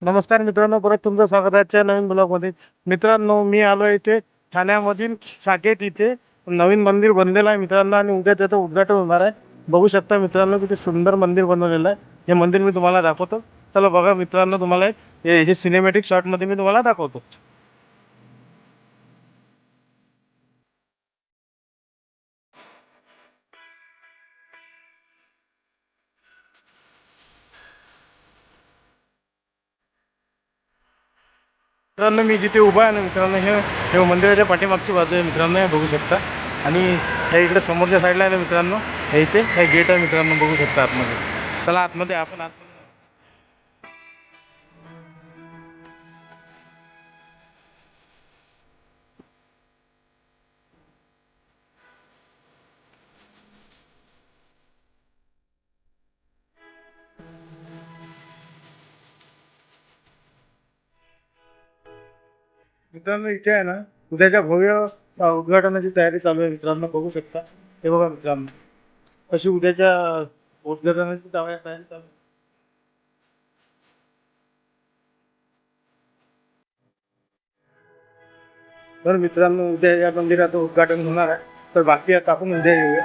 नमस्कार मित्रांनो, परत तुमचं स्वागत आहे आजच्या नवीन ब्लॉगमध्ये. मित्रांनो, मी आलो इथे ठाण्यामधील साकेत. इथे नवीन मंदिर बनलेलं आहे मित्रांनो, आणि उद्या त्याचं उद्घाटन होणार आहे. बघू शकता मित्रांनो, किती सुंदर मंदिर बनवलेलं आहे. हे मंदिर मी तुम्हाला दाखवतो. चला बघा मित्रांनो, तुम्हाला हे सिनेमॅटिक शॉटमध्ये मी तुम्हाला दाखवतो. मित्रांनो, मी जिथे उभा आहे ना मित्रांनो, हे मंदिराच्या पाठीमागची बाजू आहे मित्रांनो, हे बघू शकता. आणि हे इकडे समोरच्या साईडला आहे ना मित्रांनो, हे इथे हे गेट आहे मित्रांनो, बघू शकता आतमध्ये. चला आतमध्ये, आपण आतमध्ये. मित्रांनो, इथे आहे ना, उद्याच्या भव्य उद्घाटनाची तयारी चालू आहे मित्रांनो, बघू शकता. हे बघा मित्रांनो, कशी उद्याच्या उद्घाटनाची तयारी चालू आहे. तर मित्रांनो, उद्या या मंदिराचं उद्घाटन होणार आहे. तर बाकी आता आपण उद्या येऊया.